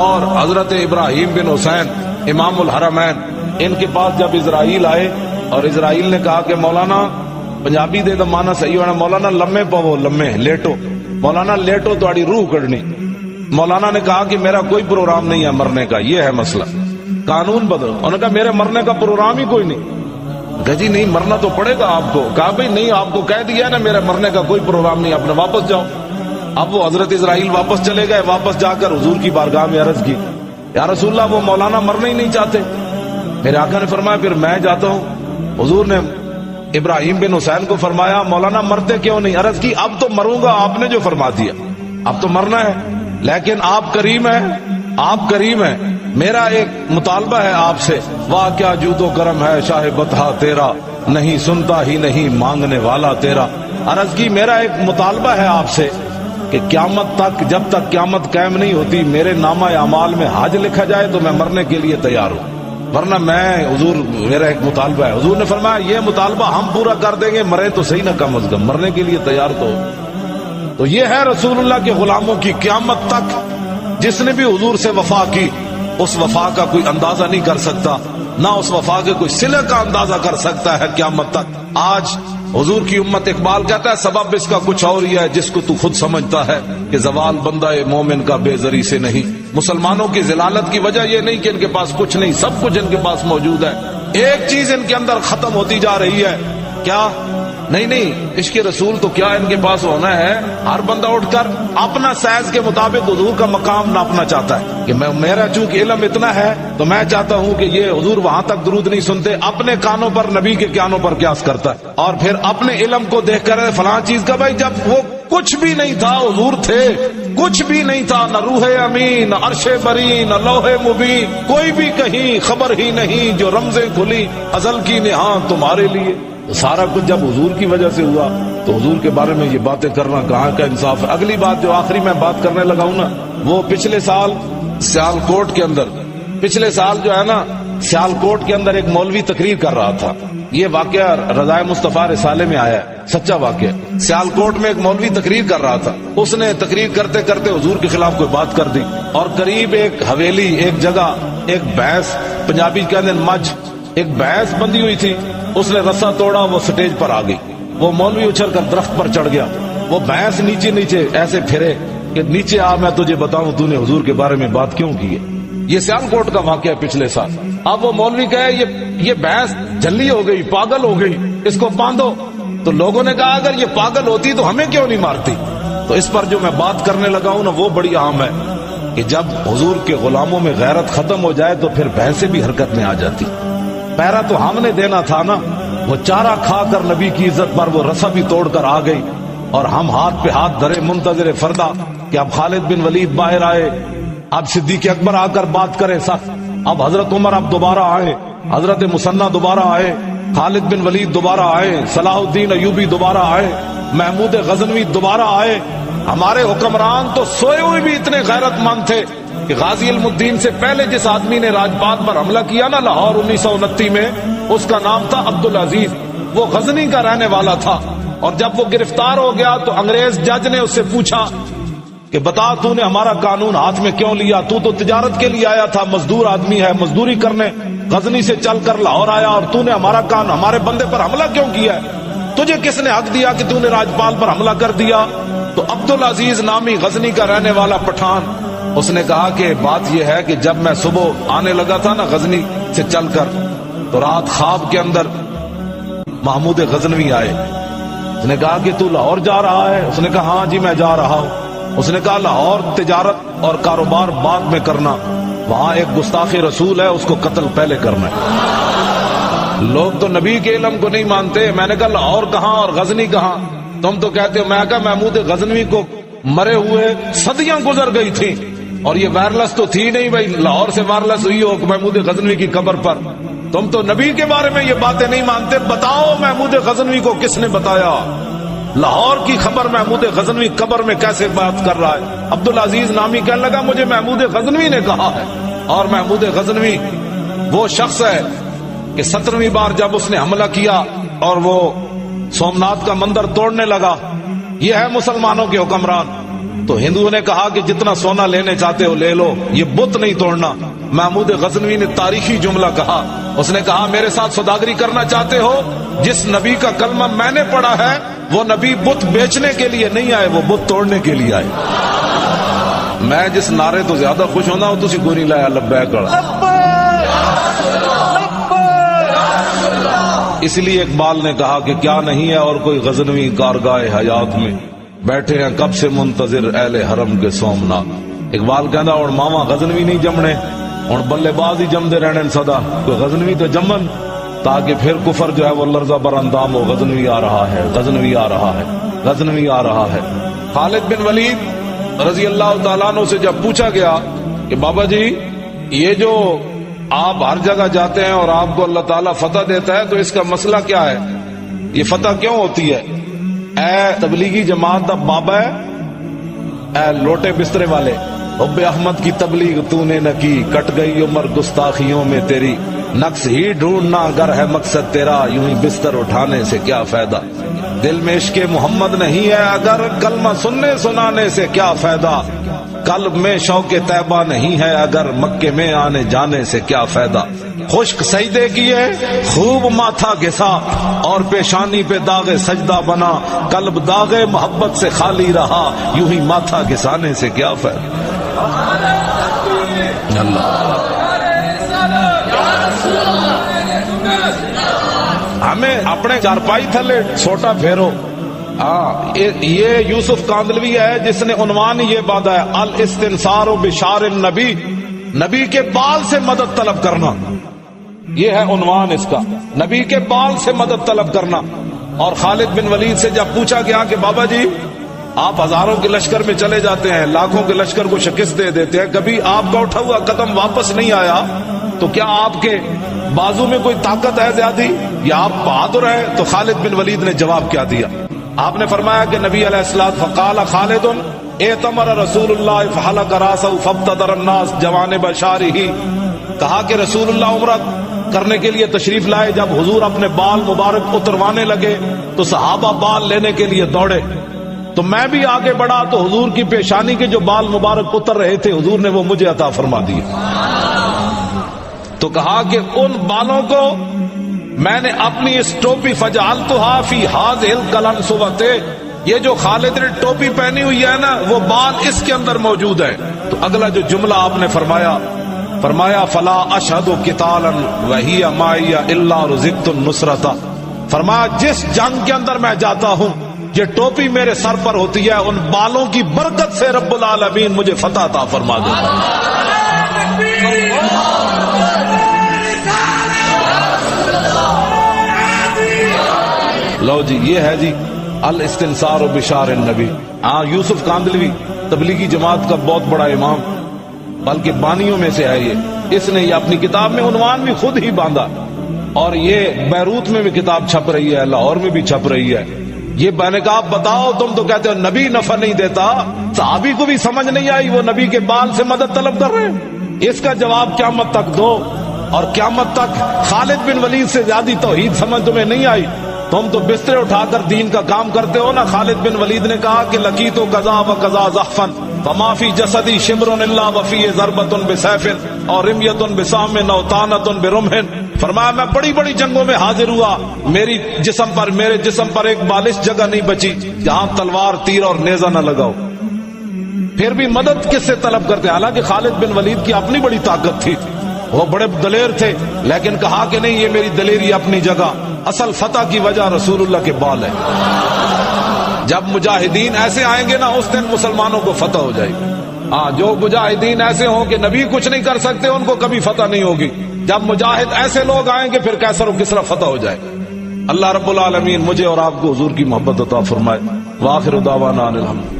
اور حضرت ابراہیم بن حسین امام الحرمین ان کے پاس جب اسرائیل آئے اور اسرائیل نے کہا کہ مولانا پنجابی دے مانا صحیح ہونا، مولانا لمے پو لمے لیٹو، مولانا لیٹو تہاڈی روح کڈنی۔ مولانا نے کہا کہ میرا کوئی پروگرام نہیں ہے مرنے کا، یہ ہے مسئلہ، قانون بدلو۔ انہوں نے کہا میرے مرنے کا پروگرام ہی کوئی نہیں۔ کہا جی نہیں مرنا تو پڑے گا آپ کو۔ کہا بھائی نہیں، آپ کو کہہ دیا ہے نا میرے مرنے کا کوئی پروگرام نہیں، اپنے واپس جاؤ۔ اب وہ حضرت اسرائیل واپس چلے گئے، واپس جا کر حضور کی بارگاہ میں عرض کی یا رسول اللہ وہ مولانا مرنا ہی نہیں چاہتے۔ میرے آقا نے فرمایا پھر میں جاتا ہوں۔ حضور نے ابراہیم بن حسین کو فرمایا مولانا مرتے کیوں نہیں؟ عرض کی اب تو مروں گا، آپ نے جو فرما دیا، اب تو مرنا ہے، لیکن آپ کریم ہیں، آپ کریم ہیں، میرا ایک مطالبہ ہے آپ سے، واہ کیا جود و کرم ہے شاہ بطحا تیرا، نہیں سنتا ہی نہیں مانگنے والا تیرا۔ عرض کی میرا ایک مطالبہ ہے آپ سے کہ قیامت تک، جب تک قیامت قائم نہیں ہوتی، میرے نامہ اعمال میں حج لکھا جائے تو میں مرنے کے لیے تیار ہوں، ورنہ میں حضور میرا ایک مطالبہ ہے۔ حضور نے فرمایا یہ مطالبہ ہم پورا کر دیں گے، مرے تو صحیح نہ، کم از کم مرنے کے لیے تیار تو یہ ہے رسول اللہ کے غلاموں کی قیامت تک۔ جس نے بھی حضور سے وفا کی اس وفا کا کوئی اندازہ نہیں کر سکتا، نہ اس وفا کے کوئی صلہ کا اندازہ کر سکتا ہے قیامت تک۔ آج حضور کی امت، اقبال کہتا ہے سبب اس کا کچھ اور ہی ہے جس کو تو خود سمجھتا ہے کہ زوال بندہ مومن کا بے زری سے نہیں۔ مسلمانوں کی ذلالت کی وجہ یہ نہیں کہ ان کے پاس کچھ نہیں، سب کچھ ان کے پاس موجود ہے، ایک چیز ان کے اندر ختم ہوتی جا رہی ہے، کیا؟ نہیں عشق رسول تو کیا ان کے پاس ہونا ہے؟ ہر بندہ اٹھ کر اپنا سائز کے مطابق حضور کا مقام ناپنا چاہتا ہے کہ میرا چونکہ علم اتنا ہے تو میں چاہتا ہوں کہ یہ حضور وہاں تک درود نہیں سنتے، اپنے کانوں پر نبی کے کانوں پر قیاس کرتا ہے، اور پھر اپنے علم کو دیکھ کر فلاں چیز کا، بھائی جب وہ کچھ بھی نہیں تھا حضور تھے، کچھ بھی نہیں تھا، نہ روح امین، نہ عرش بری، نہ لوح مبین، کوئی بھی کہیں خبر ہی نہیں، جو رمزیں کھلی ازل کی نہاں تمہارے لیے۔ سارا کچھ جب حضور کی وجہ سے ہوا تو حضور کے بارے میں یہ باتیں کرنا کہاں کا انصاف ہے؟ اگلی بات جو آخری میں بات کرنے لگا ہوں نا، وہ پچھلے سال سیالکوٹ کے اندر، پچھلے سال جو ہے نا سیالکوٹ کے اندر ایک مولوی تقریر کر رہا تھا، یہ واقعہ رضائے مصطفیٰ رسالے میں آیا ہے، سچا واقعہ۔ سیالکوٹ میں ایک مولوی تقریر کر رہا تھا، اس نے تقریر کرتے کرتے حضور کے خلاف کوئی بات کر دی، اور قریب ایک حویلی، ایک جگہ، ایک بھینس، پنجابی کے اندر مجھ، ایک بھینس بندھی ہوئی تھی، اس نے رسا توڑا، وہ سٹیج پر آ گئی، وہ مولوی اچھل کر درخت پر چڑھ گیا، وہ بھینس نیچے نیچے ایسے پھرے کہ نیچے آ، میں تجھے بتاؤں تو نے حضور کے بارے میں بات کیوں کی ہے۔ یہ سیالکوٹ کا واقعہ پچھلے سال۔ اب وہ مولوی کہے یہ بھینس جھلی ہو گئی، پاگل ہو گئی، اس کو باندھو۔ تو لوگوں نے کہا اگر یہ پاگل ہوتی تو ہمیں کیوں نہیں مارتی؟ تو اس پر جو میں بات کرنے لگا ہوں نا، وہ بڑی اہم ہے کہ جب حضور کے غلاموں میں غیرت ختم ہو جائے تو پھر بھینسیں بھی حرکت میں آ جاتی۔ پہرا تو ہم نے دینا تھا نا، وہ چارہ کھا کر نبی کی عزت پر وہ رسا بھی توڑ کر آ گئی، اور ہم ہاتھ پہ ہاتھ دھرے منتظر فردا کہ اب خالد بن ولید باہر آئے، اب صدیق اکبر آ کر بات کرے سخت، اب حضرت عمر اب دوبارہ آئے، حضرت مثنیٰ دوبارہ آئے، خالد بن ولید دوبارہ آئے، صلاح الدین ایوبی دوبارہ آئے، محمود غزنوی دوبارہ آئے۔ ہمارے حکمران تو سوئے ہوئے بھی اتنے غیرت مند تھے کہ غازی علم الدین سے پہلے جس آدمی نے راجپات پر حملہ کیا نا لاہور 1929 میں، اس کا نام تھا عبدالعزیز، وہ غزنی کا رہنے والا تھا، اور جب وہ گرفتار ہو گیا تو انگریز جج نے اس سے پوچھا کہ بتا تو نے ہمارا قانون ہاتھ میں کیوں لیا؟ تو تجارت کے لیے آیا تھا، مزدور آدمی ہے، مزدوری کرنے غزنی سے چل کر لاہور آیا، اور تو نے ہمارا قانون، ہمارے بندے پر حملہ کیوں کیا ہے؟ تجھے کس نے حق دیا کہ تو نے راجپال پر حملہ کر دیا؟ تو عبدالعزیز نامی غزنی کا رہنے والا پٹھان، اس نے کہا کہ بات یہ ہے کہ جب میں صبح آنے لگا تھا نا غزنی سے چل کر، تو رات خواب کے اندر محمود غزنوی آئے، اس نے کہا کہ تو لاہور جا رہا ہے؟ اس نے کہا ہاں جی میں جا رہا ہوں۔ اس نے کہا لاہور تجارت اور کاروبار بعد میں کرنا، وہاں ایک گستاخ رسول ہے، اس کو قتل پہلے کرنا ہے۔ لوگ تو نبی کے علم کو نہیں مانتے۔ میں نے کہا لاہور کہاں اور غزنی کہاں؟ تم تو کہتے ہو۔ میں کہا محمود غزنوی کو مرے ہوئے صدیاں گزر گئی تھی، اور یہ وائرلس تو تھی نہیں بھائی لاہور سے وائرلس ہوئی ہو محمود غزنوی کی قبر پر۔ تم تو نبی کے بارے میں یہ باتیں نہیں مانتے۔ بتاؤ محمود غزنوی کو کس نے بتایا؟ لاہور کی خبر محمود غزنوی قبر میں کیسے بات کر رہا ہے؟ عبدالعزیز نامی کہنے لگا مجھے محمود غزنوی نے کہا ہے، اور محمود غزنوی وہ شخص ہے کہ 17ویں بار جب اس نے حملہ کیا اور وہ سومناتھ کا مندر توڑنے لگا، یہ ہے مسلمانوں کے حکمران۔ تو ہندوؤں نے کہا کہ جتنا سونا لینے چاہتے ہو لے لو، یہ بت نہیں توڑنا۔ محمود غزنوی نے تاریخی جملہ کہا، اس نے کہا میرے ساتھ سوداگری کرنا چاہتے ہو، جس نبی کا کلمہ میں نے پڑھا ہے وہ نبی بت بیچنے کے لیے نہیں آئے، وہ بت توڑنے کے لیے آئے۔ میں جس نعرے تو زیادہ خوش ہونا ہوں تسی کوئی نہیں لایا لبیک کڑا۔ اس لیے اقبال نے کہا کہ کیا نہیں ہے اور کوئی غزنوی کارگاہ حیات میں، بیٹھے ہیں کب سے منتظر اہل حرم کے سومنات۔ اقبال کہندا اور ماما غزنوی نہیں جمنے، اور بلے باز ہی جمدے رہنے سدا، کوئی غزنوی تو جمن تاکہ پھر کفر جو ہے وہ لرزہ بر اندام ہو۔ غزنوی آ رہا ہے، غزنوی آ رہا ہے، غزنوی آ رہا ہے۔ خالد بن ولید رضی اللہ تعالیٰ عنہ سے جب پوچھا گیا کہ بابا جی یہ جو آپ ہر جگہ جاتے ہیں اور آپ کو اللہ تعالیٰ فتح دیتا ہے تو اس کا مسئلہ کیا ہے، یہ فتح کیوں ہوتی ہے؟ اے تبلیغی جماعت دا بابا ہے، اے لوٹے بسترے والے، حب احمد کی تبلیغ تو نے نہ کی، کٹ گئی عمر گستاخیوں میں تیری، نقص ہی ڈھونڈنا اگر ہے مقصد تیرا، یوں ہی بستر اٹھانے سے کیا فائدہ، دل میں عشق محمد نہیں ہے اگر کلمہ سننے سنانے سے کیا فائدہ، قلب میں شوق طیبہ نہیں ہے اگر مکے میں آنے جانے سے کیا فائدہ، خشک سجدے کیے خوب ماتھا گھسا اور پیشانی پہ داغ سجدہ بنا، قلب داغ محبت سے خالی رہا، یوں ہی ماتھا گھسانے سے کیا فائدہ۔ ہمیں اپنے چارپائی تھلے چھوٹا پھیرو۔ یہ یوسف کاندلوی ہے جس نے عنوان یہ باندھا ہے الاستنصار بشار النبی، نبی کے بال سے مدد طلب کرنا، یہ ہے عنوان اس کا، نبی کے بال سے مدد طلب کرنا۔ اور خالد بن ولید سے جب پوچھا گیا کہ بابا جی آپ ہزاروں کے لشکر میں چلے جاتے ہیں، لاکھوں کے لشکر کو شکست دے دیتے ہیں، کبھی آپ کا اٹھا ہوا قدم واپس نہیں آیا، تو کیا آپ کے بازو میں کوئی طاقت ہے زیادہ یا آپ بہادر ہیں؟ تو خالد بن ولید نے جواب کیا دیا؟ آپ نے فرمایا کہ نبی علیہ السلام فقال خالد اعتمر رسول اللہ فحلق راسہ فابتدر الناس جوانب شارہ، کہا کہ رسول اللہ عمرہ کرنے کے لیے تشریف لائے، جب حضور اپنے بال مبارک اتروانے لگے تو صحابہ بال لینے کے لیے دوڑے، تو میں بھی آگے بڑھا تو حضور کی پیشانی کے جو بال مبارک اتر رہے تھے حضور نے وہ مجھے عطا فرما دیے، تو کہا کہ ان بالوں کو میں نے اپنی اس ٹوپی فجعلتها فی هذه القلنسوۃ، یہ جو خالد نے ٹوپی پہنی ہوئی ہے نا وہ بال اس کے اندر موجود ہے۔ تو اگلا جو جملہ آپ نے فرمایا فلا اشهد قتالا وهي معي الا رزقت النصرۃ، فرمایا جس جنگ کے اندر میں جاتا ہوں یہ ٹوپی میرے سر پر ہوتی ہے، ان بالوں کی برکت سے رب العالمین مجھے فتح عطا فرما دیتا ہے۔ لو جی یہ ہے جی الاستنصار بشار النبی۔ یوسف کاندلوی تبلیغی جماعت کا بہت بڑا امام، بلکہ بانیوں میں سے ہے یہ، اس نے یہ اپنی کتاب میں عنوان بھی خود ہی باندھا، اور یہ بیروت میں بھی کتاب چھپ رہی ہے، لاہور میں بھی چھپ رہی ہے۔ یہ میں نے کہا بتاؤ تم تو کہتے ہو نبی نفع نہیں دیتا، صحابی کو بھی سمجھ نہیں آئی وہ نبی کے بال سے مدد طلب کر رہے ہیں، اس کا جواب قیامت تک دو، اور قیامت تک خالد بن ولید سے زیادہ توحید سمجھ تمہیں نہیں آئی، تم تو بسترے اٹھا کر دین کا کام کرتے ہو نا۔ خالد بن ولید نے کہا کہ لقیت قضا و قضا زحفن فما فی جسدی شمر الا وفی ضربۃ بسیف اور رمیۃ بسام او طعنۃ برمح، فرمایا میں بڑی بڑی جنگوں میں حاضر ہوا، میرے جسم پر ایک بالش جگہ نہیں بچی جہاں تلوار تیر اور نیزہ نہ لگاؤ، پھر بھی مدد کس سے طلب کرتے ہیں؟ حالانکہ خالد بن ولید کی اپنی بڑی طاقت تھی، وہ بڑے دلیر تھے، لیکن کہا کہ نہیں یہ میری دلیری اپنی جگہ، اصل فتح کی وجہ رسول اللہ کے بال ہے۔ جب مجاہدین ایسے آئیں گے نا اس دن مسلمانوں کو فتح ہو جائے گی۔ جو مجاہدین ایسے ہوں کہ نبی کچھ نہیں کر سکتے ان کو کبھی فتح نہیں ہوگی، جب مجاہد ایسے لوگ آئیں گے پھر کیسر و کسرا فتح ہو جائے۔ اللہ رب العالمین مجھے اور آپ کو حضور کی محبت عطا فرمائے۔ وآخر دعوانا ان الحمد